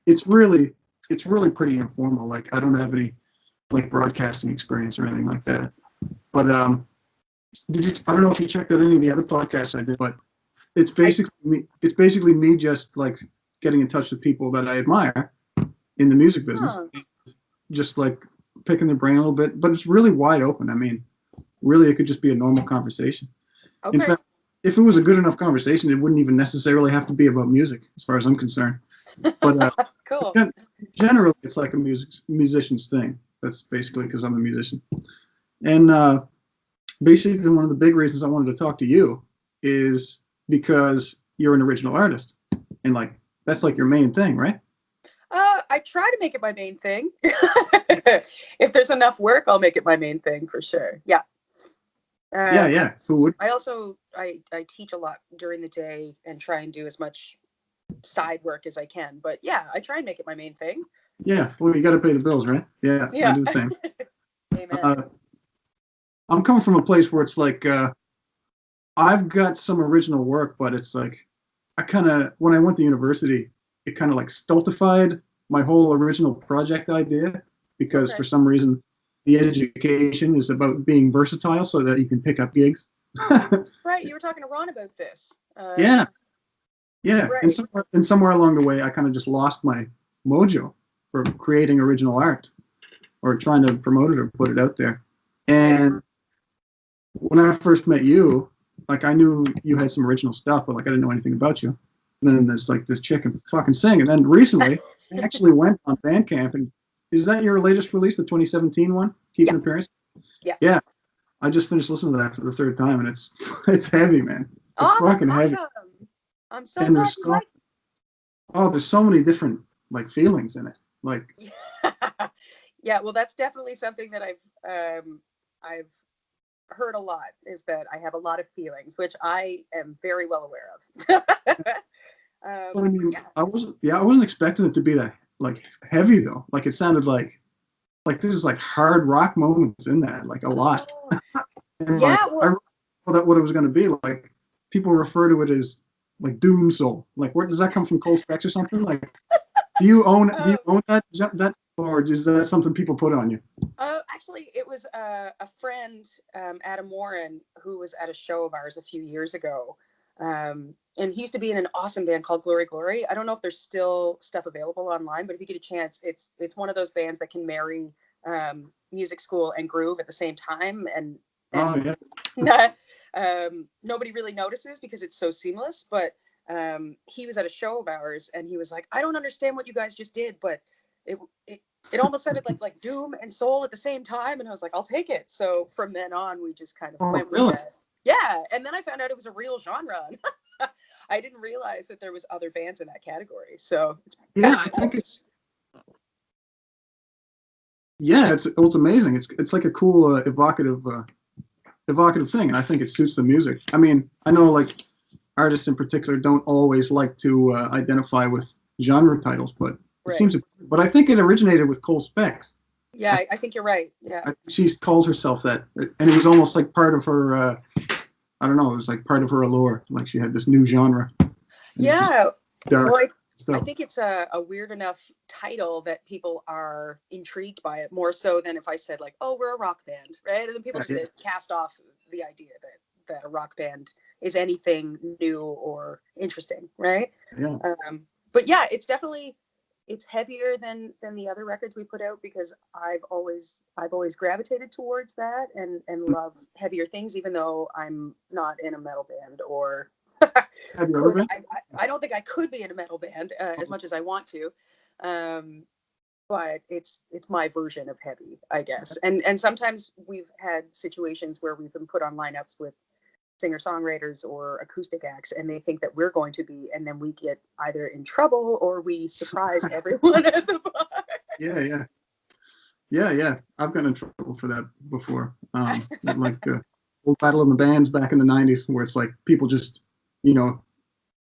it's really pretty informal. Like I don't have any like broadcasting experience or anything like that. But did you? I don't know if you checked out any of the other podcasts I did, but it's I basically me. It's basically me just like getting in touch with people that I admire in the music business, huh, just like picking their brain a little bit. But it's really wide open. I mean, really, it could just be a normal conversation. In okay. fact, if it was a good enough conversation, it wouldn't even necessarily have to be about music, as far as I'm concerned. But Cool. generally, it's like a musician's thing. That's basically because I'm a musician. And basically, one of the big reasons I wanted to talk to you is because you're an original artist, and like that's like your main thing, right? I try to make it my main thing. If there's enough work, I'll make it my main thing for sure. Yeah. Yeah, Um, yeah. Who would? I also I teach a lot during the day and try and do as much side work as I can. But yeah, I try and make it my main thing. Yeah. Well, you got to pay the bills, right? Yeah, I Yeah. do the same. Amen. Uh, I'm coming from a place where it's like I've got some original work, but it's like I kind of when I went to university, it kind of like stultified my whole original project idea because Okay. for some reason the education is about being versatile so that you can pick up gigs. Right. You were talking to Ron about this. Yeah, yeah, Right. and somewhere along the way, I kind of just lost my mojo for creating original art or trying to promote it or put it out there. Right. And when I first met you, like I knew you had some original stuff, but like I didn't know anything about you. And then there's like this chick can fucking sing. And then recently, I actually went on Bandcamp, and is that your latest release, the 2017 one? Keeps Yeah. an appearance. Yeah. Yeah, I just finished listening to that for the third time, and it's it's heavy, man. It's Oh, that's fucking heavy, awesome. I'm so and glad you like. there's so many different like feelings in it. Like Yeah, well, that's definitely something that I've heard a lot is that I have a lot of feelings, which I am very well aware of. but I mean, Yeah. I wasn't expecting it to be that like heavy though. Like it sounded like there's like hard rock moments in that, like a lot. Oh, And like yeah. I Well, really thought that what it was going to be. Like people refer to it as like doom soul. Like where does that come from? Cold Specs or something? Like do uh, you own that or is that something people put on you? actually, it was a friend, Adam Warren, who was at a show of ours a few years ago. And he used to be in an awesome band called Glory Glory. I don't know if there's still stuff available online, but if you get a chance, it's one of those bands that can marry music school and groove at the same time, Oh and yeah. not, nobody really notices because it's so seamless. But he was at a show of ours, and he was like, "I don't understand what you guys just did, but it it, it almost sounded like doom and soul at the same time." And I was like, "I'll take it." So from then on, we just kind of Oh went with really? that. Yeah, and then I found out it was a real genre. I didn't realize that there was other bands in that category, so it's kind Yeah, of I cool. think it's yeah, it's amazing. It's like a cool evocative thing, and I think it suits the music. I mean, I know like artists in particular don't always like to identify with genre titles, but it Right. seems. But I think it originated with Cole Specs. Yeah, I think you're right. Yeah. She's called herself that, and it was almost like part of her. I don't know. It was like part of her allure. Like she had this new genre, and it was just Yeah. Well, dark I stuff. think it's a weird enough title that people are intrigued by it more so than if I said like, "Oh, we're a rock band," right? And then people Yeah, just cast off the idea that a rock band is anything new or interesting, right? yeah, But yeah, it's definitely it's heavier than the other records we put out because I've always gravitated towards that and yeah. love heavier things, even though I'm not in a metal band or Have you ever could been? I don't think I could be in a metal band as much as I want to, um, but it's my version of heavy, I guess. And sometimes we've had situations where we've been put on lineups with singer songwriters or acoustic acts, and they think that we're going to be, and then we get either in trouble or we surprise everyone at the bar. Yeah, yeah, yeah, yeah. I've gotten in trouble for that before. Like old Battle of the Bands back in the '90s, where it's like people just, you know,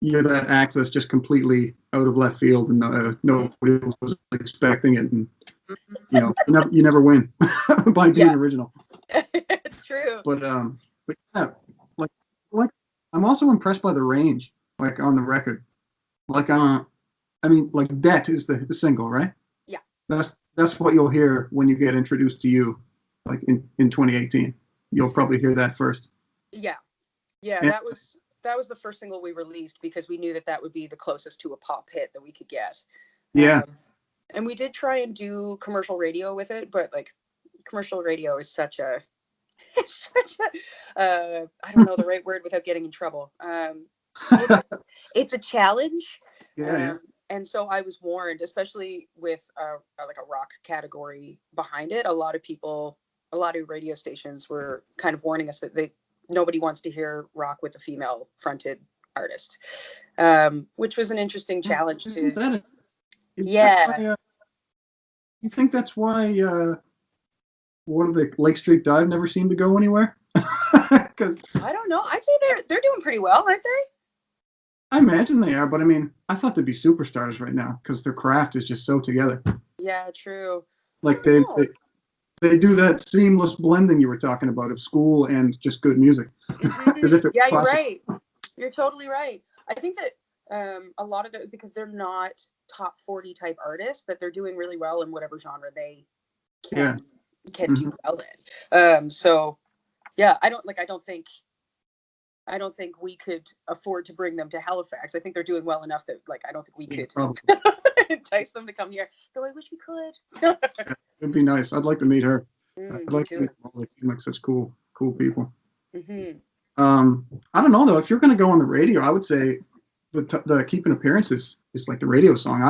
you're that act that's just completely out of left field, and nobody was expecting it, and you never win by being Yeah, original. it's true. But yeah, like, like I'm also impressed by the range, like on the record. Like I mean, like Debt is the single, right? Yeah. That's what you'll hear when you get introduced to you, like in 2018. You'll probably hear that first. Yeah. Yeah, And, that was the first single we released because we knew that that would be the closest to a pop hit that we could get. yeah, And we did try and do commercial radio with it, but like commercial radio is such a such a I don't know the right word without getting in trouble. It's it's a challenge. yeah, yeah. Um, and so I was warned, especially with like a rock category behind it. A lot of radio stations were kind of warning us that nobody wants to hear rock with a female fronted artist, which was an interesting challenge Isn't to. that is that Yeah. why, you think that's why one of the Lake Street Dive never seemed to go anywhere? Because I don't know. I'd say they're doing pretty well, aren't they? I imagine they are, but I mean, I thought they'd be superstars right now because their craft is just so together. Yeah, true. I Like don't know. they do that seamless blending you were talking about of school and just good music, as if it Yeah, was you're possible. right. You're totally right. I think that a lot of it because they're not top 40 type artists, that they're doing really well in whatever genre they Yeah. can Hmm. do well in. So yeah, I don't think we could afford to bring them to Halifax. I think they're doing well enough that like I don't think we Yeah, could probably. entice them to come here. Though I wish we could. Yeah, it'd be nice. I'd like to meet her. I'd Me like to too. meet them all. They seem like such cool people. Hmm. I don't know though. If you're gonna go on the radio, I would say the Keeping Appearances is like the radio song.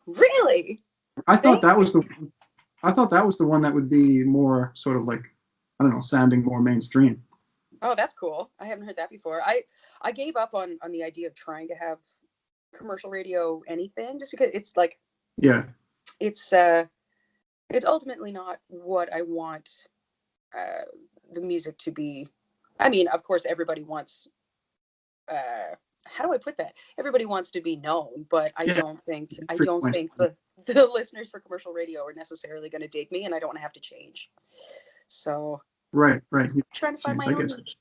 Really? I thought Thank that you. was the I thought that was the one that would be more sort of like, I don't know, sounding more mainstream. Oh, that's cool. I haven't heard that before. I gave up on the idea of trying to have commercial radio anything just because it's like Yeah, it's uh it's ultimately not what I want uh the music to be. I mean, of course everybody wants how do I put that? Everybody wants to be known, but yeah, I don't frequent. think the listeners for commercial radio are necessarily going to dig me, and I don't want to have to change. So Right. You trying to find change, my I own guess. niche.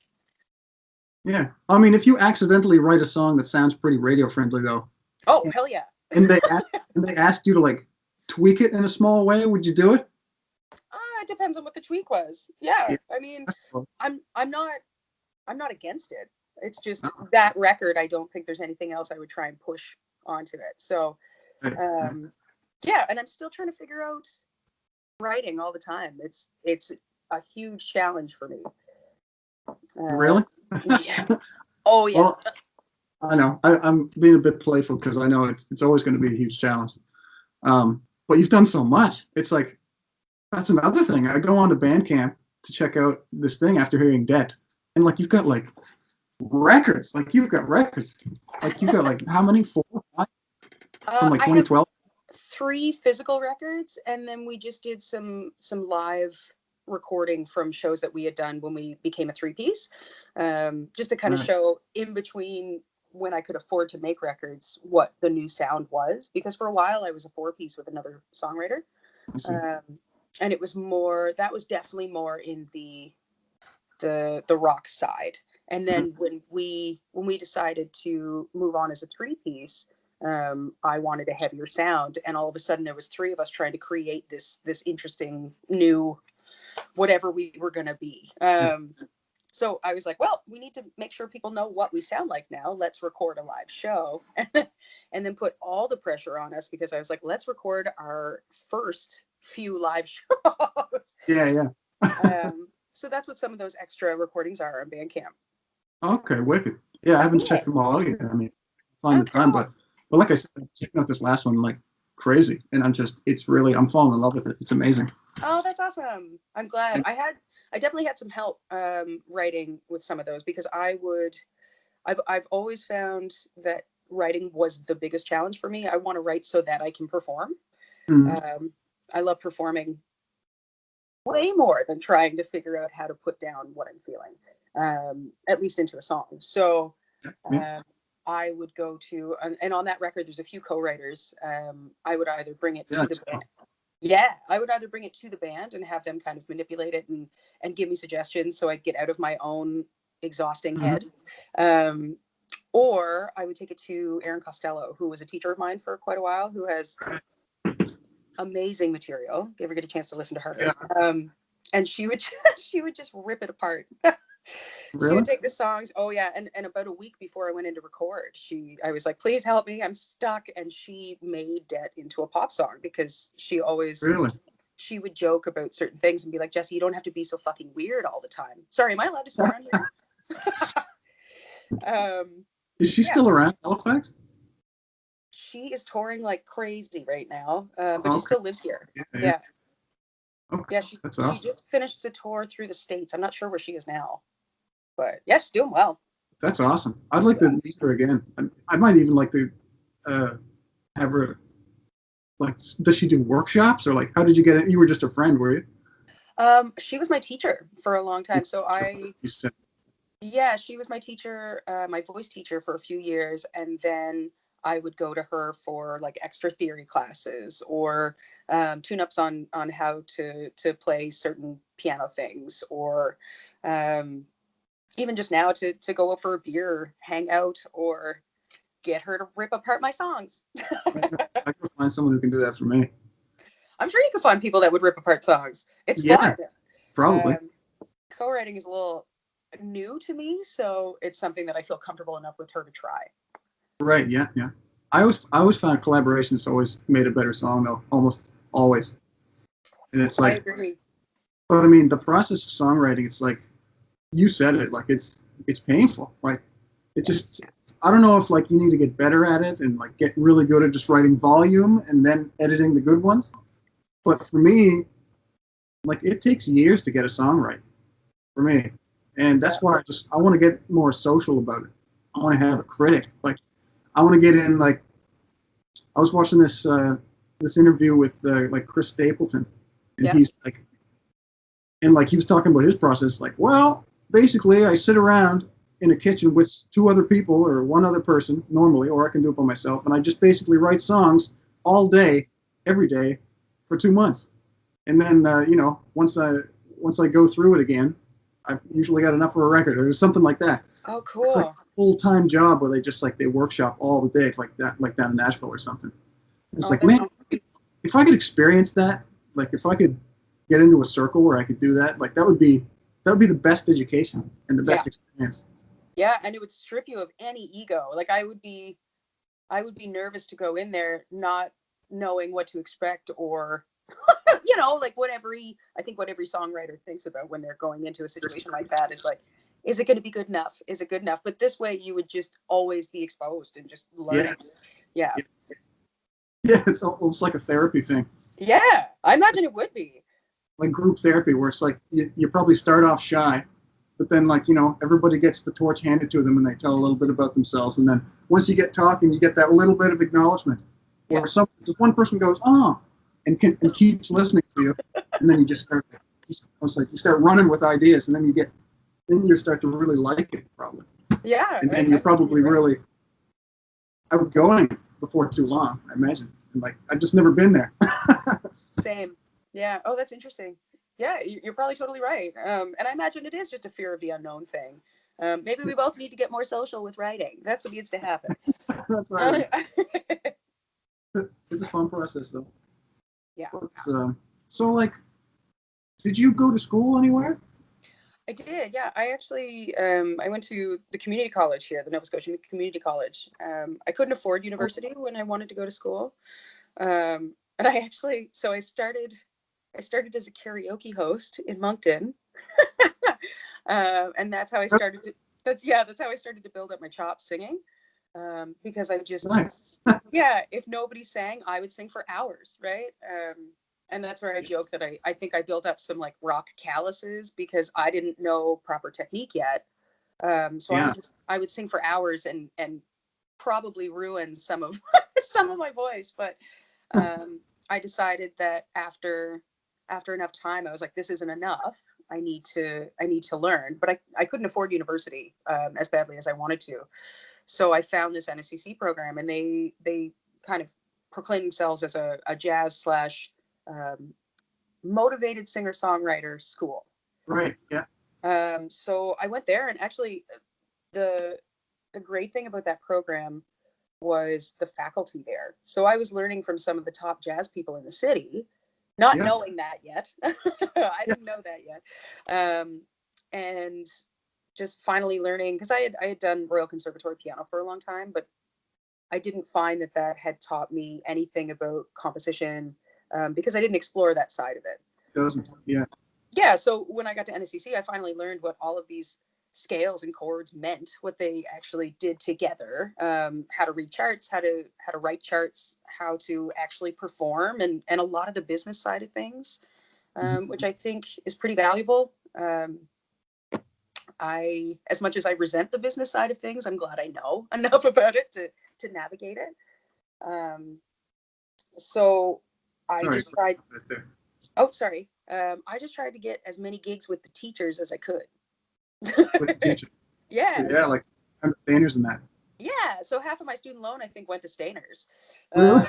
Yeah, I mean, if you accidentally write a song that sounds pretty radio friendly though, Oh, hell yeah. and they asked you to like tweak it in a small way, would you do it? It depends on what the tweak was. Yeah, Yeah, I mean, that's cool. I'm I'm not I'm not against it. It's just Oh, that record. I don't think there's anything else I would try and push onto it. So, right. um, yeah, and I'm still trying to figure out writing all the time. It's a huge challenge for me. Uh, Really? yeah. Oh yeah. Well, I know I'm being a bit playful because I know it's always going to be a huge challenge. But you've done so much. It's like that's another thing. I go on to Bandcamp to check out this thing after hearing Debt, and like you've got like records. Like you've got records. Like you've got like how many? 4, 5 from like I have 2012. 3 physical records, and then we just did some live recording from shows that we had done when we became a 3-piece, just to kind of Right. show in between when I could afford to make records what the new sound was, because for a while I was a 4-piece with another songwriter, I see. and it was more that was definitely more in the rock side. And then when we decided to move on as a 3-piece, I wanted a heavier sound, and all of a sudden there was 3 of us trying to create this interesting new whatever we were going to be. So I was like, well, we need to make sure people know what we sound like now. Let's record a live show. And then put all the pressure on us because I was like, let's record our first few live shows. Yeah. So that's what some of those extra recordings are on Bandcamp. Okay, wicked. Yeah, I haven't Yeah. checked them all out yet. I mean, find Oh, the time, cool. but like I said, I'm checking out this last one like crazy, and I'm falling in love with it. It's amazing. Oh, that's awesome. I'm glad. And, I definitely had some help writing with some of those because I've always found that writing was the biggest challenge for me. I want to write so that I can perform. mm, Um, I love performing way more than trying to figure out how to put down what I'm feeling, at least into a song. So yeah, I would go to, and on that record, there's a few co-writers. I would either bring it to the that's band. Yeah, I would either bring it to the band and have them kind of manipulate it and give me suggestions so I'd get out of my own exhausting mhm. head. Um, or I would take it to Erin Costello, who was a teacher of mine for quite a while, who has amazing material. If you ever get a chance to listen to her. Yeah. And she would she would just rip it apart. She Really? would take the songs. Oh yeah, and about a week before I went in to record, I was like, "Please help me, I'm stuck." And she made it into a pop song because Really? she would joke about certain things and be like, "Jessie, you don't have to be so fucking weird all the time." Sorry, am I allowed to swear on here? Is she Yeah, still around, Halifax? she is touring like crazy right now, but she Okay. still lives here. Yeah, yeah. Yeah, Okay. yeah. That's She awesome. just finished the tour through the States. I'm not sure where she is now, but yeah, she's doing well. That's awesome. I'd like Yeah. to meet her again. I might even like to uh, have her. Like, does she do workshops, or like, how did you get it? You were just a friend, were you? She was my teacher for a long time. So You said, yeah, she was my teacher, my voice teacher for a few years, and then I would go to her for like extra theory classes or tune-ups on how to play certain piano things, or um, even just now to go out for a beer, hang out, or get her to rip apart my songs. I could find someone who can do that for me. I'm sure you can find people that would rip apart songs. It's Yeah, fun. probably. Um, Co-writing is a little new to me, so it's something that I feel comfortable enough with her to try. Right. Yeah. Yeah. I always found collaborations always made a better song though, almost always. And it's I like, agree. but I mean, the process of songwriting, it's like you said it, like it's painful. Like it just, I don't know if like you need to get better at it and like get really good at just writing volume and then editing the good ones. But for me, like it takes years to get a song right for me, and Yeah. that's why I want to get more social about it. I want to have a critic. Like I want to get in. Like I was watching this interview with like Chris Stapleton, and Yeah. he's like, and like he was talking about his process. Like, well, basically, I sit around in a kitchen with two other people or one other person normally, or I can do it by myself, and I just basically write songs all day, every day, for 2 months. And then once I go through it again, I've usually got enough for a record or something like that. Oh, It's like a cool. full-time job where they workshop all the day, like that, like down in Nashville or something. It's Oh, like, that's man, if I could experience that, like if I could get into a circle where I could do that, like that would be the best education and the yeah, best experience. yeah, and it would strip you of any ego. Like I would be nervous to go in there not knowing what to expect, or like I think what every songwriter thinks about when they're going into a situation like that is like, is it going to be good enough? Is it good enough? But this way, you would just always be exposed and just Yeah, learning. Yeah, yeah, yeah. It's almost like a therapy thing, yeah, I imagine it would be. like group therapy, where it's like you probably start off shy, but then like everybody gets the torch handed to them and they tell a little bit about themselves, and then once you get talking, you get that little bit of acknowledgement, Yeah, or just one person goes and keeps listening to you, and then you just start it's like you start running with ideas, and then you start to really like it probably, yeah, and then I you're imagine probably you're right. really outgoing before too long, I imagine. And like I've just never been there. Same. Yeah. Oh, that's interesting. Yeah, you're probably totally right. And I imagine it is just a fear of the unknown thing. Maybe we both need to get more social with writing. That's what needs to happen. That's Uh, right. It's a fun process though. yeah, But, so like, did you go to school anywhere? I did. Yeah, I actually I went to the community college here, the Nova Scotia Community College. I couldn't afford Oh, university when I wanted to go to school, and I started as a karaoke host in Moncton. And that's how I started to. That's how I started to build up my chops singing. Because I just, nice. yeah, if nobody sang, I would sing for hours, right? And that's where I joke that I think I built up some like rock calluses because I didn't know proper technique yet. So Yeah. I would sing for hours and probably ruin some of some of my voice. But I decided that after enough time, I was like, this isn't enough. I need to learn, but I couldn't afford university as badly as I wanted to. So I found this NSCC program, and they kind of proclaim themselves as a jazz slash um, motivated singer songwriter school. Right. Yeah. So I went there, and actually the the great thing about that program was the faculty there. So I was learning from some of the top jazz people in the city, not knowing that yet. I didn't know that yet. And just finally learning, because I had done Royal Conservatory piano for a long time, but I didn't find that had taught me anything about composition, because I didn't explore that side of it. Doesn't, yeah. Yeah, so when I got to NSCC, I finally learned what all of these scales and chords meant, what they actually did together, how to read charts, how to write charts, how to actually perform, and a lot of the business side of things, which I think is pretty valuable. As much as I resent the business side of things, I'm glad I know enough about it to navigate it. So I just tried. Oh, sorry. I just tried to get as many gigs with the teachers as I could. With the teacher. Yeah. Yeah, like Stainers and that. Yeah. So half of my student loan, I think, went to Stainers. Really?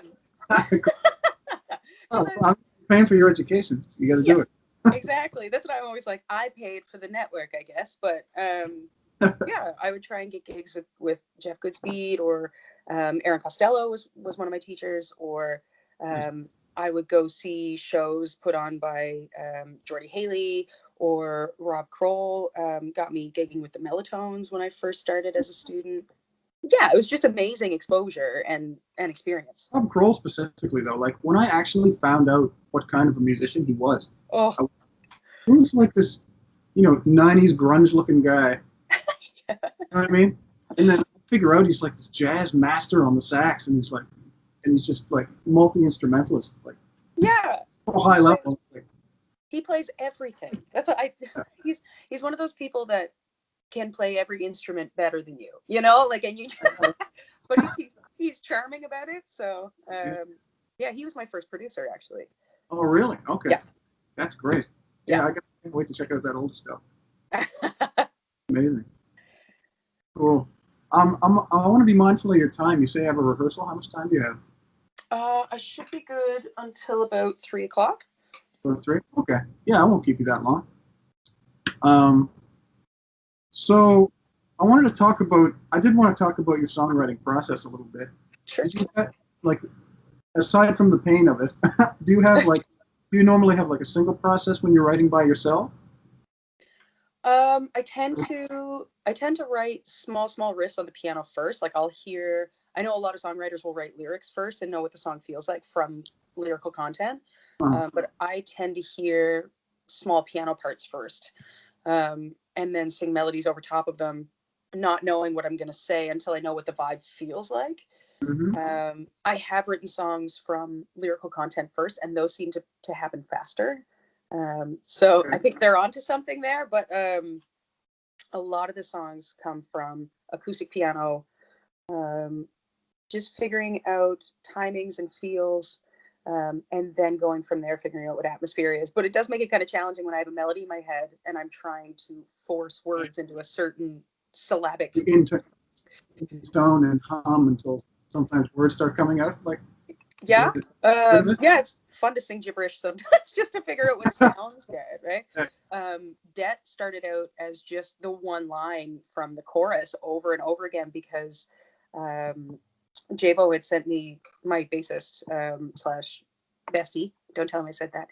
I'm paying for your education. You got to do it. Exactly. That's what I'm always like. I paid for the network, I guess. But yeah, I would try and get gigs with Jeff Goodspeed, or Aaron Costello was one of my teachers, or I would go see shows put on by Jordy Haley or Rob Kroll. Got me gigging with the Mellatones when I first started as a student. Yeah, it was just amazing exposure and experience. Rob Kroll specifically, though, like when I actually found out what kind of a musician he was, he was like this, 90s grunge-looking guy. You know what I mean? And then I figure out he's like this jazz master on the sax, and he's just like multi-instrumentalist, like so high level. He plays everything. That's what he's one of those people that can play every instrument better than you, and you but he's charming about it. So yeah, he was my first producer, actually. Oh, really? Okay. Yeah. That's great. Yeah, I can't wait to check out that older stuff. Amazing. Cool. I want to be mindful of your time. You say you have a rehearsal. How much time do you have? I should be good until about 3 o'clock. 3? Okay. Yeah, I won't keep you that long. So I did want to talk about your songwriting process a little bit. Sure. Did you aside from the pain of it, do you normally have like a single process when you're writing by yourself? I tend to write small riffs on the piano first. Like I know a lot of songwriters will write lyrics first and know what the song feels like from lyrical content. But I tend to hear small piano parts first, and then sing melodies over top of them, not knowing what I'm going to say until I know what the vibe feels like. Mm-hmm. I have written songs from lyrical content first, and those seem to happen faster. So I think they're onto something there, but a lot of the songs come from acoustic piano, just figuring out timings and feels, and then going from there, figuring out what atmosphere is. But it does make it kind of challenging when I have a melody in my head and I'm trying to force words into a certain syllabic tone and hum until sometimes words start coming out. Yeah, it's fun to sing gibberish sometimes just to figure out what sounds good, right? Debt started out as just the one line from the chorus over and over again because Javo had sent me, my bassist / bestie, don't tell him I said that.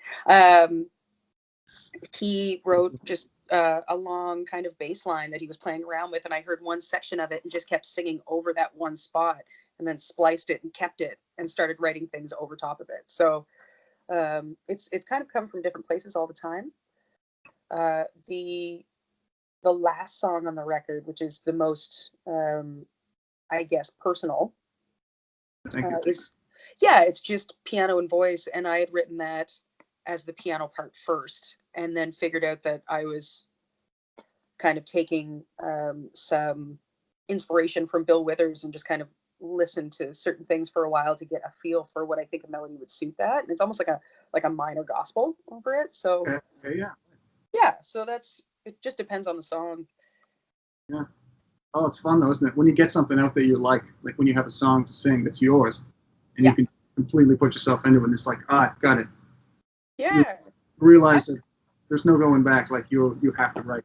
He wrote just a long kind of bass line that he was playing around with, and I heard one section of it and just kept singing over that one spot, and then spliced it and kept it and started writing things over top of it. So it's kind of come from different places all the time. The last song on the record, which is the most, I guess, personal, it's just piano and voice. And I had written that as the piano part first, and then figured out that I was kind of taking some inspiration from Bill Withers and just kind of listen to certain things for a while to get a feel for what I think a melody would suit that. And it's almost like a minor gospel over it. So so it just depends on the song. Yeah. Oh, it's fun though, isn't it? When you get something out that you like when you have a song to sing that's yours, and you can completely put yourself into it, and it's like, got it. Yeah. You realize that there's no going back. Like you have to write.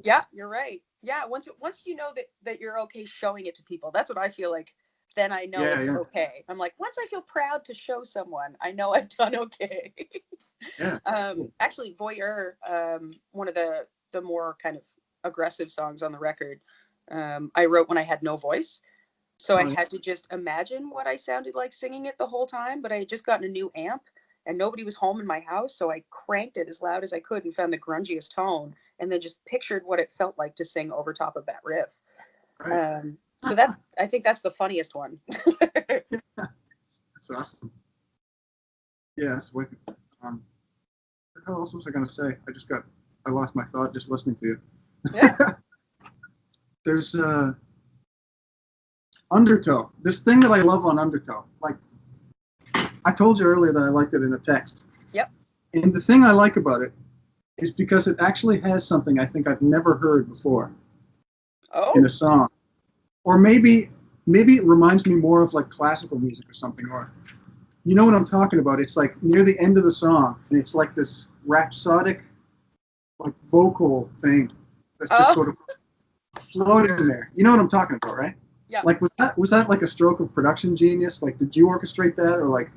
Yeah, you're right. Yeah, once you know that you're okay showing it to people, that's what I feel like. Then I know Yeah, it's yeah, okay. I'm like, once I feel proud to show someone, I know I've done okay. yeah. Cool. Actually, Voyeur, one of the more kind of aggressive songs on the record, I wrote when I had no voice. So I Oh, yeah. had to just imagine what I sounded like singing it the whole time. But I had just gotten a new amp and nobody was home in my house. So I cranked it as loud as I could and found the grungiest tone and then just pictured what it felt like to sing over top of that riff. Right. So I think that's the funniest one. That's awesome. Yeah, that's wicked. What else was I gonna say? I lost my thought just listening to you. Yeah. There's Undertow. This thing that I love on Undertow. Like I told you earlier that I liked it in a text. Yep. And the thing I like about it is because it actually has something I think I've never heard before in Oh. a song. Or maybe it reminds me more of like classical music or something, or you know what I'm talking about. It's like near the end of the song and it's like this rhapsodic like vocal thing that's just Oh. sort of floating there. You know what I'm talking about, right? Yeah. Like was that like a stroke of production genius? Like did you orchestrate that, or like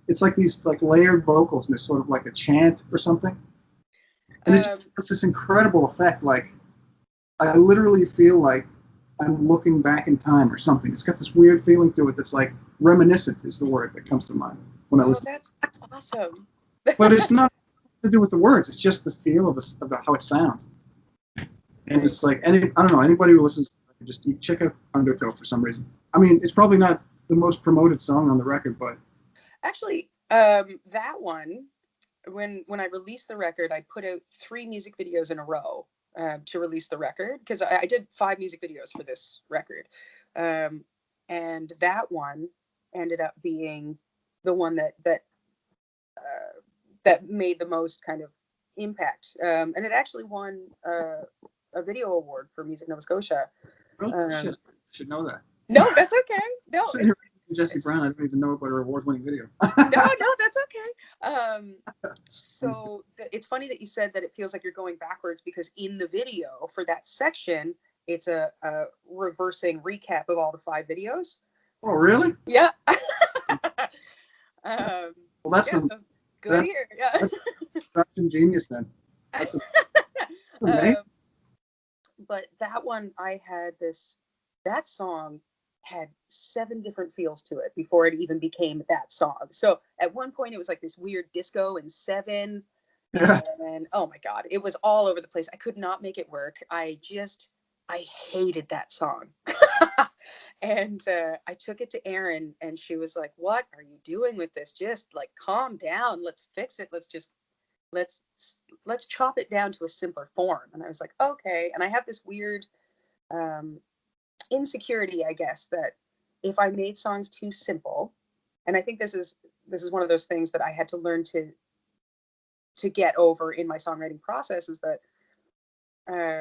it's like these like layered vocals and it's sort of like a chant or something? And it's this incredible effect. Like I literally feel like I'm looking back in time or something. It's got this weird feeling to it that's like reminiscent is the word that comes to mind when I Oh, listen. that's awesome. But it's not to do with the words. It's just this feel of how it sounds. And it's like I don't know, anybody who listens just you check out Undertow for some reason. I mean, it's probably not the most promoted song on the record, but Actually, that one, when I released the record, I put out 3 music videos in a row to release the record because I did 5 music videos for this record, um, and that one ended up being the one that made the most kind of impact, and it actually won a video award for Music Nova Scotia. really, shit, Um, I should know that. no, that's okay. No, Sitting here with Jessie it's Brown, I don't even know about her award-winning video. no, that's okay. So it's funny that you said that it feels like you're going backwards because in the video for that section, it's a reversing recap of all the 5 videos. Oh, really? Yeah. Well, that's Yeah, some so good that's here. Yeah. that's production genius then. That's amazing. Um, but that one, that song had 7 different feels to it before it even became that song. So at one point it was like this weird disco and 7. Yeah. And oh my God, it was all over the place. I could not make it work. I hated that song. And I took it to Erin and she was like, what are you doing with this? Just like calm down. Let's fix it. Let's let's chop it down to a simpler form. And I was like, okay. And I have this weird um, insecurity, I guess, that if I made songs too simple, and I think this is one of those things that I had to learn to get over in my songwriting process is that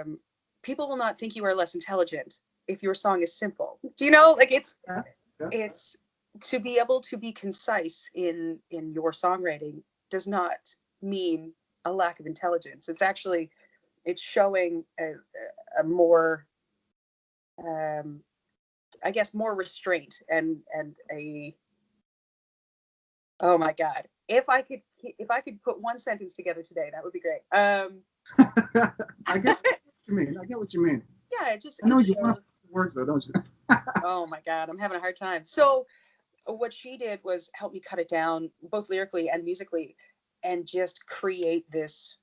um, people will not think you are less intelligent if your song is simple. Do you know? Like Yeah. Yeah. it's to be able to be concise in your songwriting does not mean a lack of intelligence. It's showing a more I guess more restraint and a oh my God. If I could put one sentence together today, that would be great. I get what you mean. I get what you mean. Yeah, it just I know it you want shows. words though, don't you? Oh my God, I'm having a hard time. So what she did was help me cut it down both lyrically and musically and just create this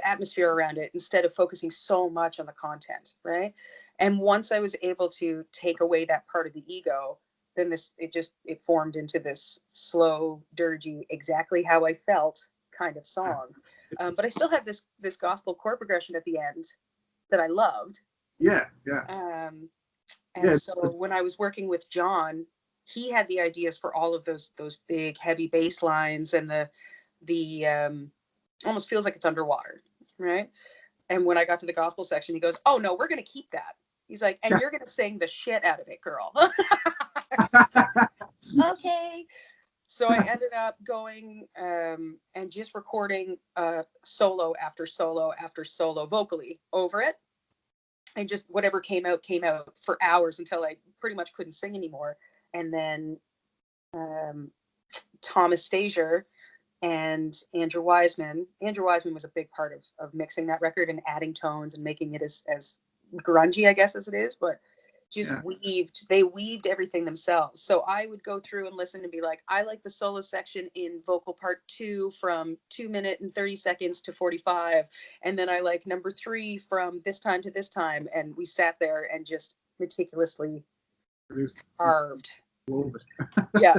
atmosphere around it instead of focusing so much on the content, right? And once I was able to take away that part of the ego, then it formed into this slow, dirgy, exactly how I felt kind of song. But I still had this gospel chord progression at the end that I loved. Yeah, yeah, And yeah. so when I was working with John, he had the ideas for all of those big heavy bass lines and the almost feels like it's underwater, right? And when I got to the gospel section, he goes, "Oh no, we're gonna keep that." He's like, "And you're gonna sing the shit out of it, girl." Okay. So I ended up going and just recording solo after solo after solo vocally over it. I just, whatever came out for hours until I pretty much couldn't sing anymore. And then um, Thomas Stasier and Andrew Wiseman. Andrew Wiseman was a big part of mixing that record and adding tones and making it as grungy, I guess, as it is, but just they weaved everything themselves. So I would go through and listen and be like, I like the solo section in vocal part 2 from 2 minutes and 30 seconds to 45. And then I like number 3 from this time to this time. And we sat there and just meticulously carved. Yeah.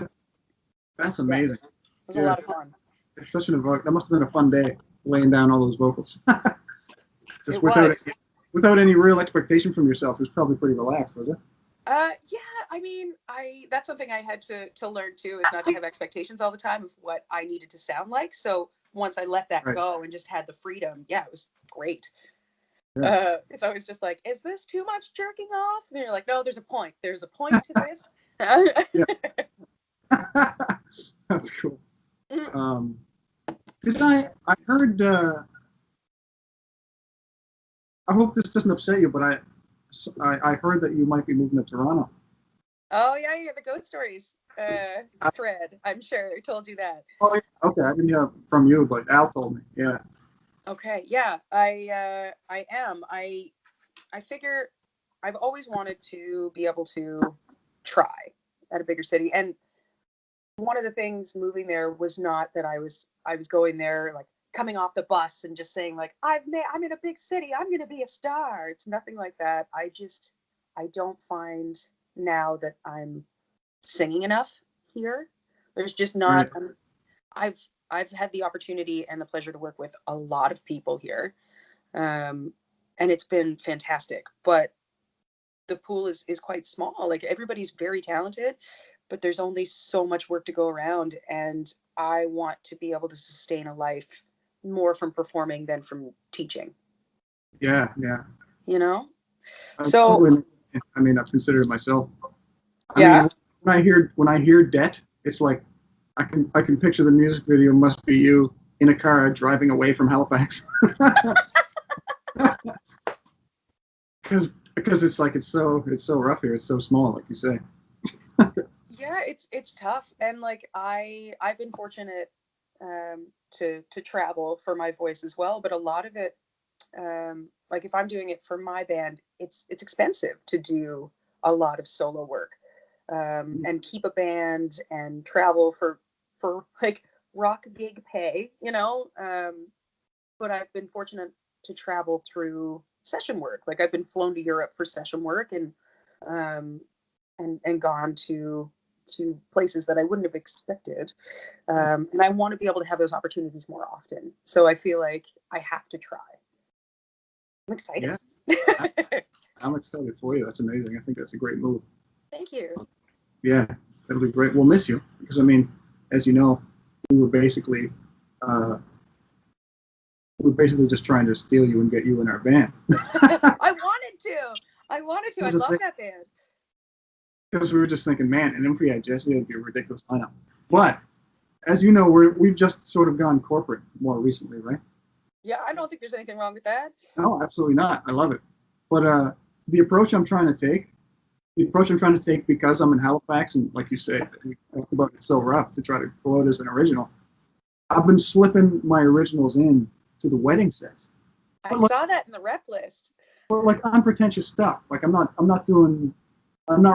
That's amazing. It was a lot of fun. It's such an evoke. That must have been a fun day laying down all those vocals. Just without any real expectation from yourself. It was probably pretty relaxed, was it? Yeah, I mean, that's something I had to learn too, is not to have expectations all the time of what I needed to sound like. So once I let that go and just had the freedom, yeah, it was great. Yeah. It's always just like, is this too much jerking off? And you're like, no, there's a point. There's a point to this. That's cool. I heard, I hope this doesn't upset you, but I heard that you might be moving to Toronto. Oh yeah, the Ghost Stories thread. I'm sure I told you that. Oh, yeah. Okay, I didn't hear from you, but Al told me. Yeah. Okay, yeah, I am. I figure I've always wanted to be able to try at a bigger city, and one of the things moving there was not that I was going there like coming off the bus and just saying like I'm in a big city, I'm going to be a star. It's nothing like that. I don't find now that I'm singing enough here. There's just not. I've had the opportunity and the pleasure to work with a lot of people here, and it's been fantastic. But the pool is quite small. Like everybody's very talented, but there's only so much work to go around, and I want to be able to sustain a life more from performing than from teaching. Yeah. You know? So I mean, I've considered it myself. I mean, when I hear debt, it's like I can picture the music video must be you in a car driving away from Halifax. Because it's like it's so rough here. It's so small, like you say. Yeah, it's tough, and like I've been fortunate to travel for my voice as well, but a lot of it, like if I'm doing it for my band, it's expensive to do a lot of solo work, and keep a band and travel for like rock gig pay, you know. But I've been fortunate to travel through session work. Like I've been flown to Europe for session work, and gone to places that I wouldn't have expected. And I want to be able to have those opportunities more often. So I feel like I have to try. I'm excited. Yeah. I'm excited for you. That's amazing. I think that's a great move. Thank you. Yeah, that'll be great. We'll miss you because, I mean, as you know, we were basically just trying to steal you and get you in our band. I wanted to. I love that band. Because we were just thinking, man, and if we had Jessie, it'd be a ridiculous lineup. But as you know, we've just sort of gone corporate more recently, right? Yeah, I don't think there's anything wrong with that. No, absolutely not. I love it. But the approach I'm trying to take, because I'm in Halifax, and like you said, we talked about it's so rough to try to pull out as an original. I've been slipping my originals in to the wedding sets. I saw that in the rep list. But like unpretentious stuff. Like I'm not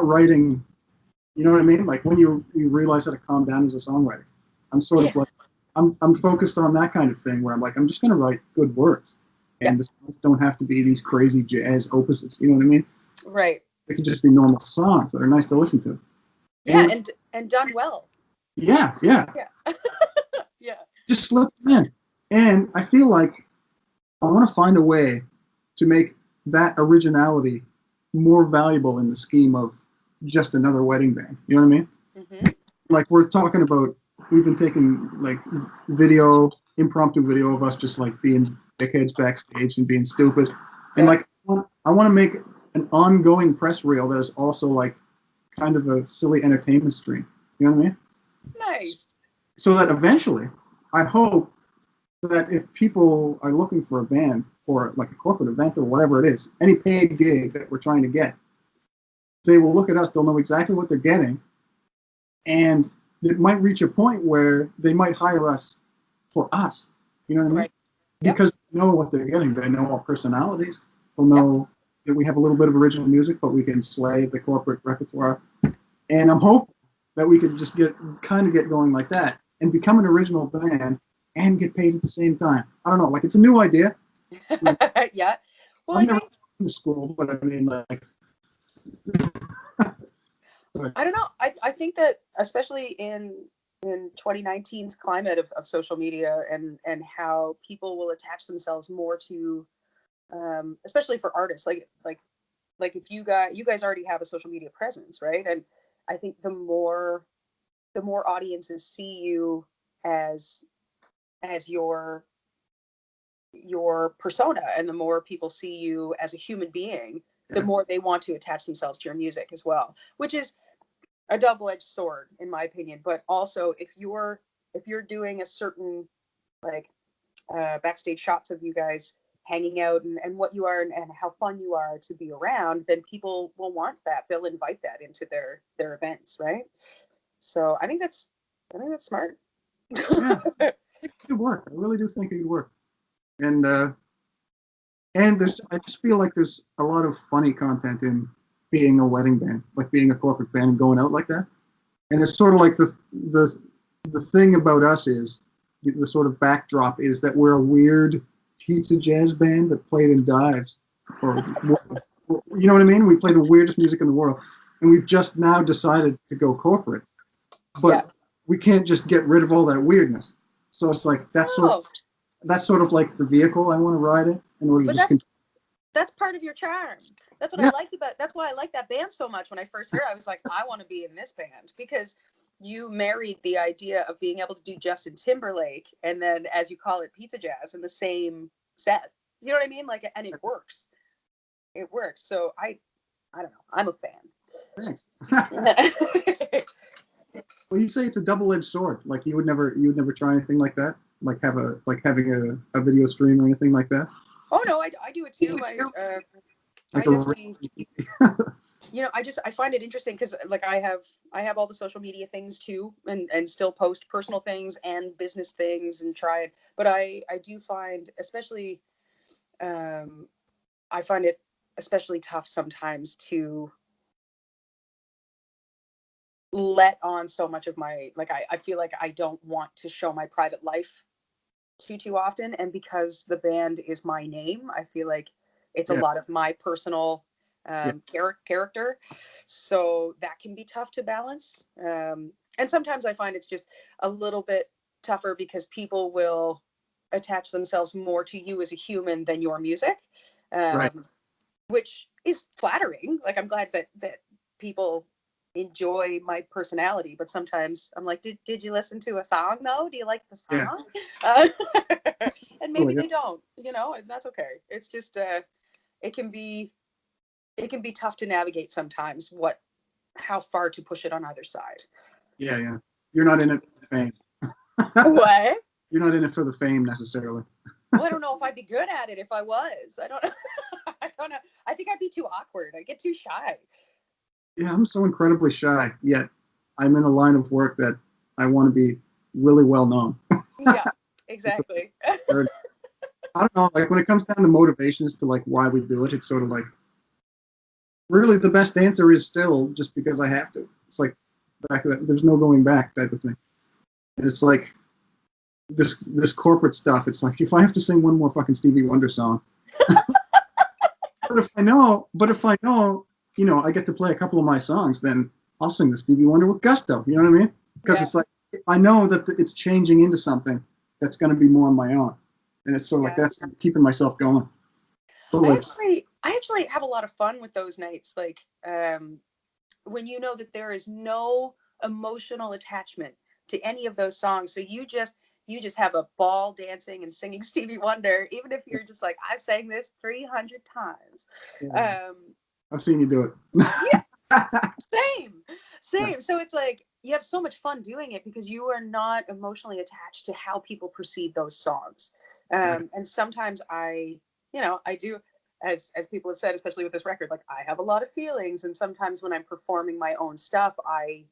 writing, you know what I mean? Like when you realize how to calm down as a songwriter, I'm sort of like, I'm focused on that kind of thing where I'm like, I'm just going to write good words. And the songs don't have to be these crazy jazz opuses. You know what I mean? Right. They can just be normal songs that are nice to listen to. Yeah. And done well. Yeah. Yeah. Just slip them in. And I feel like I want to find a way to make that originality more valuable in the scheme of just another wedding band. You know what I mean? Mm-hmm. Like we're talking about, we've been taking like impromptu video of us just like being dickheads backstage and being stupid. And like, I want to make an ongoing press reel that is also like kind of a silly entertainment stream. You know what I mean? Nice. So that eventually, I hope that if people are looking for a band or like a corporate event or whatever it is, any paid gig that we're trying to get, they will look at us, they'll know exactly what they're getting. And it might reach a point where they might hire us for us. You know what I mean? Right. Yep. Because they know what they're getting. They know our personalities. They'll know that we have a little bit of original music, but we can slay the corporate repertoire. And I'm hoping that we could just get going like that and become an original band and get paid at the same time. I don't know, like it's a new idea. Yeah. Well, I've I never think been to school, but I mean, like, I don't know. I think that especially in 2019's climate of social media and how people will attach themselves more to especially for artists like if you guys already have a social media presence, right? And I think the more audiences see you as your persona, and the more people see you as a human being, the more they want to attach themselves to your music as well, which is a double-edged sword in my opinion. But also if you're doing a certain like backstage shots of you guys hanging out and what you are and how fun you are to be around, then people will want that. They'll invite that into their events, right? So I think that's smart. yeah, it could work. I really do think it could work. And I just feel like there's a lot of funny content in being a wedding band, like being a corporate band and going out like that. And it's sort of like the thing about us is the sort of backdrop is that we're a weird pizza jazz band that played in dives, or you know what I mean? We play the weirdest music in the world, and we've just now decided to go corporate, but we can't just get rid of all that weirdness. So it's like that's sort of like the vehicle I want to ride it in order to just. That's part of your charm. That's what I liked about. That's why I like that band so much. When I first heard it, I was like, I want to be in this band, because you married the idea of being able to do Justin Timberlake and then, as you call it, pizza jazz in the same set. You know what I mean? Like, and it works. It works. So I don't know. I'm a fan. Thanks. Well, you say it's a double-edged sword. Like you would never try anything like that, like having a video stream or anything like that. Oh no, I do it too. I definitely, I find it interesting because like I have all the social media things too, and still post personal things and business things and try it. But I do find, especially, I find it especially tough sometimes to let on so much of my, like, I feel like I don't want to show my private life too often. And because the band is my name, I feel like it's a lot of my personal character. So that can be tough to balance. And sometimes I find it's just a little bit tougher because people will attach themselves more to you as a human than your music, Right. which is flattering. Like, I'm glad that people enjoy my personality, but sometimes I'm like, did you listen to a song though? Do you like the song? And maybe they don't, and that's okay. It's just it can be tough to navigate sometimes how far to push it on either side. Yeah. You're not in it for the fame. What? You're not in it for the fame necessarily. Well, I don't know if I'd be good at it if I was. I don't know. I don't know. I think I'd be too awkward. I get too shy. Yeah, I'm so incredibly shy, yet I'm in a line of work that I want to be really well known. Yeah, exactly. I don't know, like when it comes down to motivations to like why we do it, it's sort of like really the best answer is still just because I have to. It's like there's no going back type of thing. And it's like this corporate stuff. It's like if I have to sing one more fucking Stevie Wonder song, but if I know, I get to play a couple of my songs, then I'll sing the Stevie Wonder with gusto. You know what I mean? Because it's like I know that it's changing into something that's going to be more on my own, and it's sort of like that's keeping myself going. I actually have a lot of fun with those nights, like when you know that there is no emotional attachment to any of those songs, so you just have a ball dancing and singing Stevie Wonder, even if you're just like, I've sang this 300 times. I've seen you do it. Yeah, same. So it's like you have so much fun doing it because you are not emotionally attached to how people perceive those songs. And sometimes I do, as people have said, especially with this record, like I have a lot of feelings. And sometimes when I'm performing my own stuff, I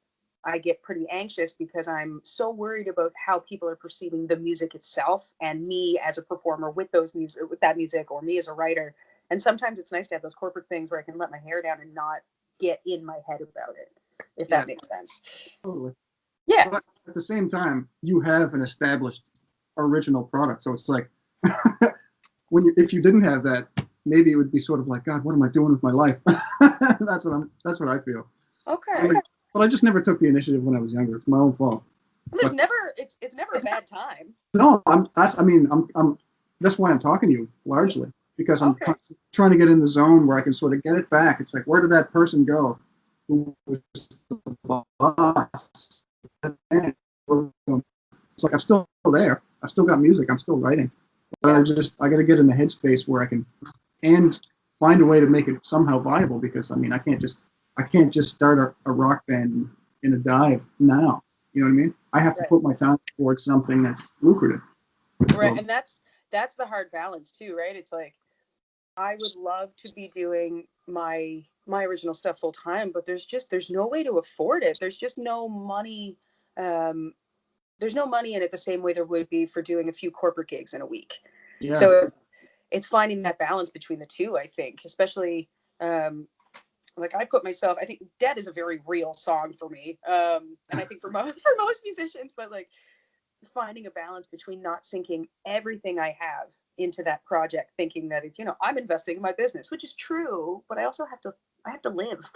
get pretty anxious because I'm so worried about how people are perceiving the music itself and me as a performer with that music, or me as a writer. And sometimes it's nice to have those corporate things where I can let my hair down and not get in my head about it, if that makes sense. Totally. Yeah. But at the same time, you have an established original product. So it's like, if you didn't have that, maybe it would be sort of like, God, what am I doing with my life? That's what I feel. Okay. But I just never took the initiative when I was younger. It's my own fault. Well, it's never a bad time. No, that's why I'm talking to you largely, because I'm trying to get in the zone where I can sort of get it back. It's like, where did that person go who was the boss? It's like, I'm still there. I've still got music. I'm still writing. But I got to get in the headspace where I can and find a way to make it somehow viable, because I can't just start a rock band in a dive now. You know what I mean? I have to put my time towards something that's lucrative. Right. So, and that's the hard balance too, right? It's like, I would love to be doing my original stuff full time, but there's no way to afford it. There's just no money. There's no money in it the same way there would be for doing a few corporate gigs in a week. Yeah. So it's finding that balance between the two, I think, especially, like I think Dead is a very real song for me. And I think for most musicians, but like finding a balance between not sinking everything I have into that project, thinking that I'm investing in my business, which is true, but I also have to live.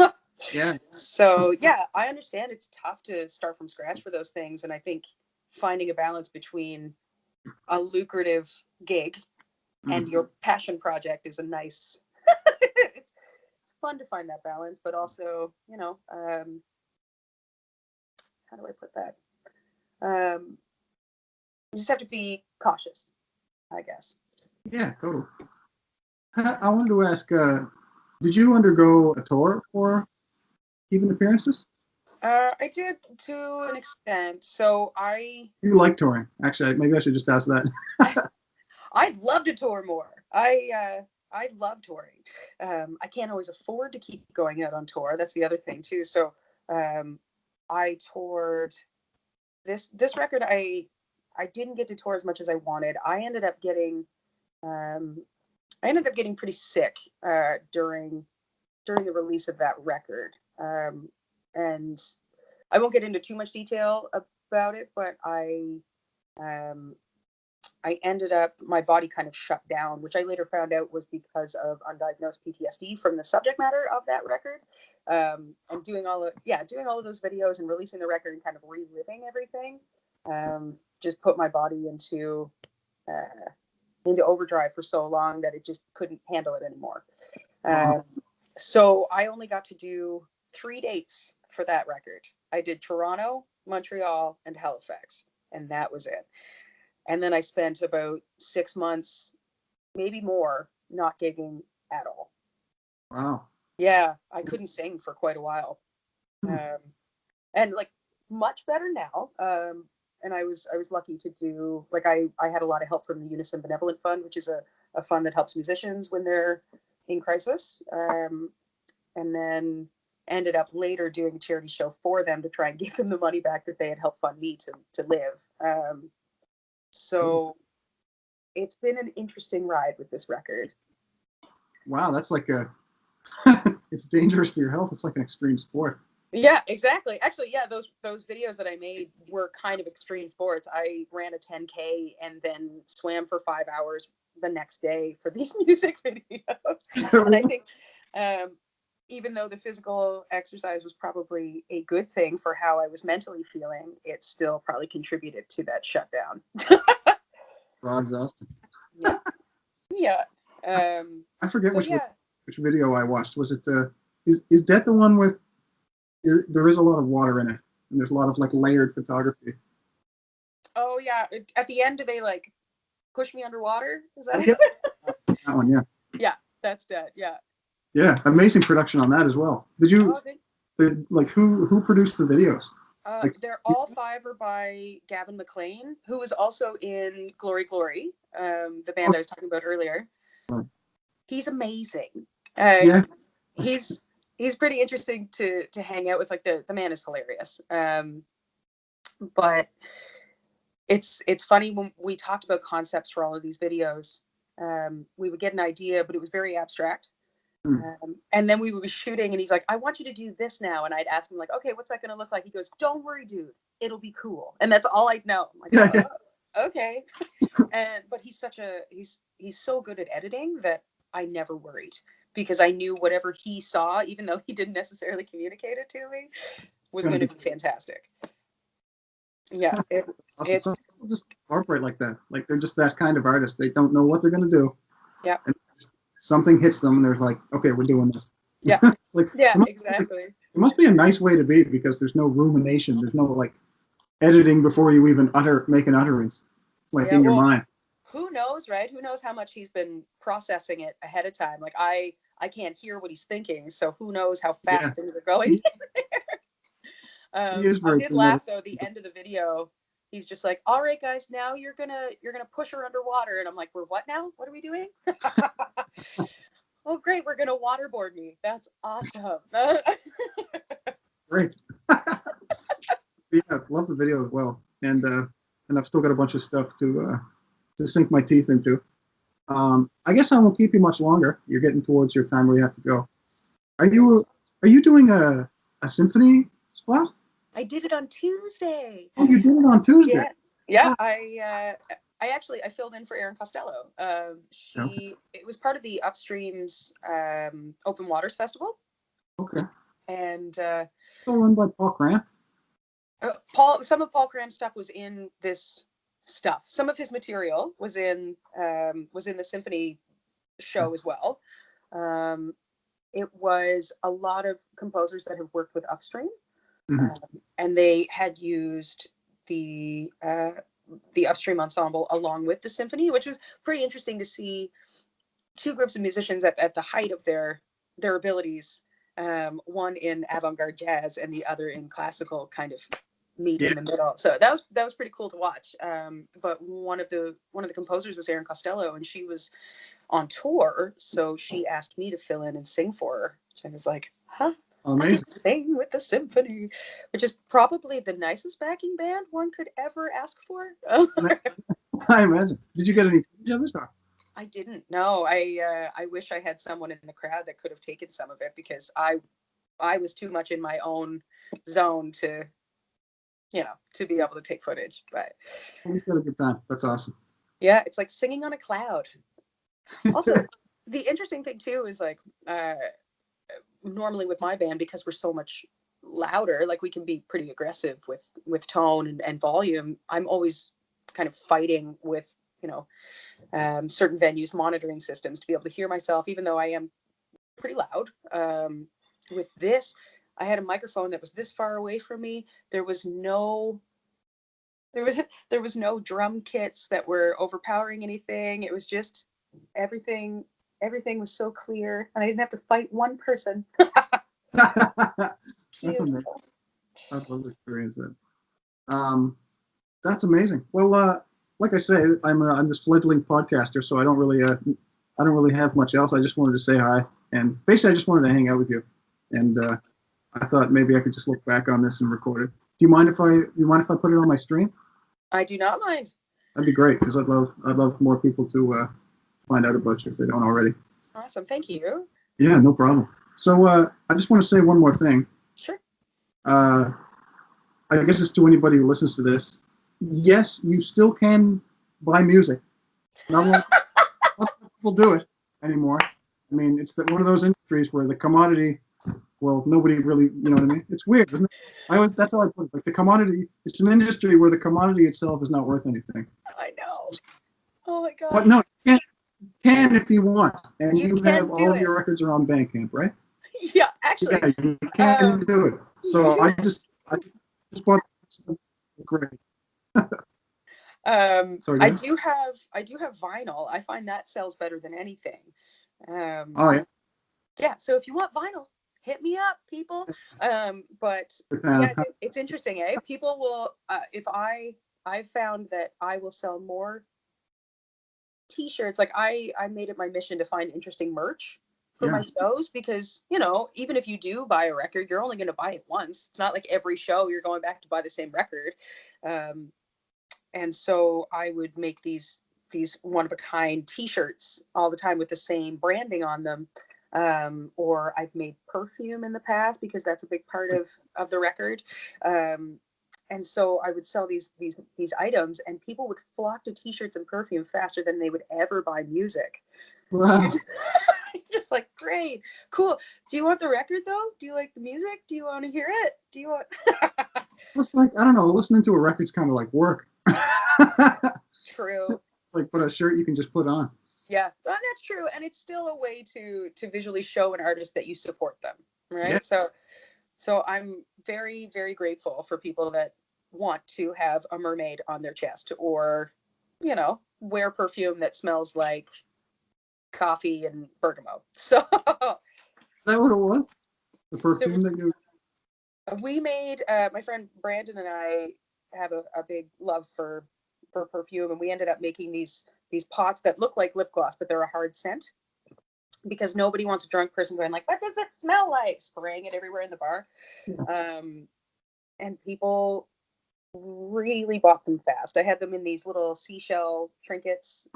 Yeah. So yeah, I understand it's tough to start from scratch for those things. And I think finding a balance between a lucrative gig and your passion project is a nice, it's fun to find that balance, but also, how do I put that? You just have to be cautious, I guess. Yeah, totally. I wanted to ask, did you undergo a tour for Even Appearances? I did to an extent. So You like touring? Actually, maybe I should just ask that. I'd love to tour more. I love touring. I can't always afford to keep going out on tour. That's the other thing too. So I toured this record. I didn't get to tour as much as I wanted. I ended up getting pretty sick during the release of that record. And I won't get into too much detail about it, but I ended up, my body kind of shut down, which I later found out was because of undiagnosed PTSD from the subject matter of that record. And doing all of those videos and releasing the record and kind of reliving everything, just put my body into overdrive for so long that it just couldn't handle it anymore. So I only got to do 3 dates for that record. I did Toronto, Montreal, and Halifax, and that was it. And then I spent about 6 months, maybe more, not gigging at all. Wow. Yeah, I couldn't sing for quite a while. And like much better now. And I was lucky to do, like, I had a lot of help from the Unison Benevolent Fund, which is a fund that helps musicians when they're in crisis. And then ended up later doing a charity show for them to try and give them the money back that they had helped fund me to live. So it's been an interesting ride with this record. Wow, that's like it's dangerous to your health. It's like an extreme sport. Yeah, exactly. Actually, yeah, those videos that I made were kind of extreme sports. I ran a 10K and then swam for 5 hours the next day for these music videos. And I think even though the physical exercise was probably a good thing for how I was mentally feeling, it still probably contributed to that shutdown. Raw exhaustion. Yeah. I forget which video I watched. Was it is that the one with there is a lot of water in it and there's a lot of like layered photography? Oh yeah. At the end, do they like push me underwater? Is that that one? Yeah. Yeah, that's Dead. Yeah. Yeah, amazing production on that as well. Did you like who produced the videos? Like, They're all 5 are by Gavin McLean, who was also in Glory Glory, the band I was talking about earlier. He's amazing. yeah, He's pretty interesting to hang out with. Like the man is hilarious. But it's funny when we talked about concepts for all of these videos. We would get an idea, but it was very abstract. And then we would be shooting and he's like, I want you to do this now. And I'd ask him like, okay, what's that going to look like? He goes, don't worry, dude, it'll be cool. And that's all I'd know. I'm like, oh, okay. But he's so good at editing that I never worried, because I knew whatever he saw, even though he didn't necessarily communicate it to me, was going to be fantastic. Yeah. Awesome. Some people just operate like that. Like they're just that kind of artist. They don't know what they're going to do. Yeah. And something hits them and they're like, okay, we're doing this. Yeah. Like, Exactly. It must be a nice way to be, because there's no rumination. There's no like editing before you even make an utterance, like in your mind. Who knows, right? Who knows how much he's been processing it ahead of time? Like I can't hear what he's thinking, so who knows how fast things are going. I did laugh though. The end of the video, he's just like, "All right, guys, now you're gonna push her underwater," and I'm like, "We're what now? What are we doing?" Oh, great, we're gonna waterboard me. That's awesome. Great. Yeah, love the video as well, and I've still got a bunch of stuff to sink my teeth into. I guess I won't keep you much longer. You're getting towards your time where you have to go. Are you doing a symphony spot? I did it on Tuesday. Oh, you did it on Tuesday. Yeah. I filled in for Erin Costello. It was part of the Upstream's Open Waters Festival. Okay. And still run by Paul Cram. Some of Paul Cram's stuff was in this stuff. Some of his material was in the symphony show as well. It was a lot of composers that have worked with Upstream, and they had used the Upstream ensemble along with the symphony, which was pretty interesting to see 2 groups of musicians at the height of their abilities, one in avant-garde jazz and the other in classical, kind of meet in the middle. So that was pretty cool to watch. But one of the composers was Erin Costello, and she was on tour, so she asked me to fill in and sing for her. I was like, huh? Amazing. I can sing with the symphony, which is probably the nicest backing band one could ever ask for. I imagine. Did you get any footage of it? I didn't. No, I wish I had someone in the crowd that could have taken some of it, because I was too much in my own zone to be able to take footage. But we had a good time. That's awesome. Yeah, it's like singing on a cloud. Also, the interesting thing too is like normally with my band, because we're so much louder, like we can be pretty aggressive with tone and volume. I'm always kind of fighting with certain venues monitoring systems to be able to hear myself, even though I am pretty loud. With this, I had a microphone that was this far away from me. There was no drum kits that were overpowering anything. It was just everything was so clear, and I didn't have to fight one person. That's amazing. I'd love to experience that. That's amazing. Well, like I say, I'm this fledgling podcaster, so I don't really have much else. I just wanted to say hi, and basically I just wanted to hang out with you. And I thought maybe I could just look back on this and record it. Do you mind if I put it on my stream? I do not mind. That'd be great, because I'd love more people to find out about you if they don't already. Awesome, thank you. Yeah, no problem. So I just want to say one more thing. Sure. I guess it's to anybody who listens to this. Yes, you still can buy music. Not a lot of people do it anymore. I mean, it's one of those industries where the commodity, well, nobody really, you know what I mean? It's weird, isn't it? That's how I put it. Like the commodity, it's an industry where the commodity itself is not worth anything. I know. Oh my God. But no, you can if you want. And you have all of your records are on Bandcamp, right? Yeah, actually. Yeah, you can do it. So I just bought something great. Sorry, I do have vinyl. I find that sells better than anything. Oh yeah. Yeah. So if you want vinyl, hit me up, people. But Uh, yeah, it's interesting, eh? People will, if I've found that I will sell more t-shirts. Like I made it my mission to find interesting merch for yeah. my shows, because even if you do buy a record, you're only going to buy it once. It's not like every show you're going back to buy the same record. And so I would make these one of a kind t-shirts all the time with the same branding on them. Or I've made perfume in the past, because that's a big part of the record. And so I would sell these items, and people would flock to t-shirts and perfume faster than they would ever buy music. Wow. Just like, great, cool. Do you want the record though? Do you like the music? Do you want to hear it? Do you want? It's like, I don't know, listening to a record's kind of like work. True. Like, put a shirt you can just put on. Yeah, that's true, and it's still a way to visually show an artist that you support them, right? Yeah. So I'm very, very grateful for people that want to have a mermaid on their chest, or wear perfume that smells like coffee and bergamot. So Is that what it was? The perfume that you... we made, my friend Brandon and I have a big love for perfume, and we ended up making these pots that look like lip gloss, but they're a hard scent, because nobody wants a drunk person going like, what does it smell like, spraying it everywhere in the bar. And people really bought them fast. I had them in these little seashell trinkets.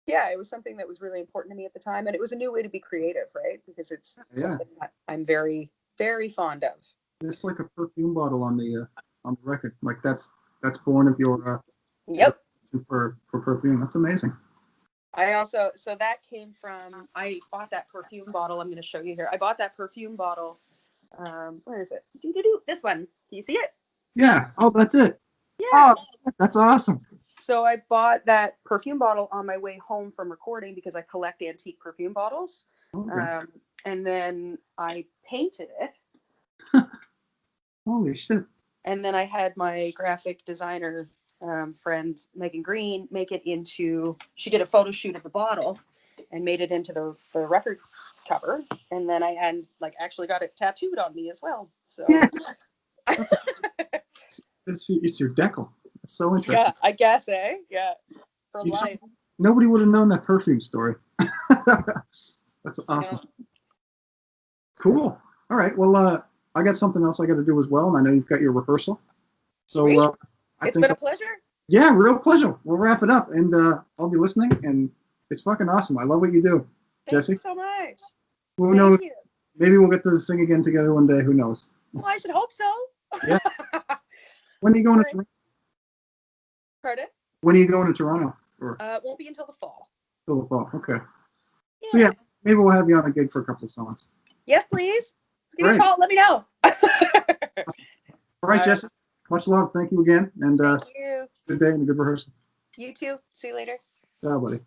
Yeah, it was something that was really important to me at the time, and it was a new way to be creative, right? Because it's something that I'm very, very fond of. It's like a perfume bottle on the record. Like that's born of your Yep. For perfume. That's amazing. So that came from, I bought that perfume bottle. I'm going to show you here. I bought that perfume bottle. Where is it? This one. Do you see it? Yeah. Oh, that's it. Yeah. Oh, that's awesome. So I bought that perfume bottle on my way home from recording, because I collect antique perfume bottles. Okay. And then I painted it. Holy shit. And then I had my graphic designer friend, Megan Green, make it into, she did a photo shoot of the bottle and made it into the record cover. And then I had actually got it tattooed on me as well. So yeah. It's your decal. It's so interesting. Yeah, I guess, eh? Yeah. For life. Nobody would have known that perfume story. That's awesome. Cool. All right. Well, I got something else I got to do as well, and I know you've got your rehearsal. So it's been a pleasure. Yeah, real pleasure. We'll wrap it up, and I'll be listening, and it's fucking awesome. I love what you do, Jessie. Thank you so much. Who knows? Maybe we'll get to sing again together one day. Who knows? Well, I should hope so. Yeah. When are you going to Toronto? Pardon? When are you going to Toronto? Or won't be until the fall. till the fall. Okay. Yeah. So yeah, maybe we'll have you on a gig for a couple of songs. Yes, please. Give me a call. Let me know. All right, Jessie. Much love. Thank you again, and thank you. good day and a good rehearsal. You too. See you later. Ciao, buddy.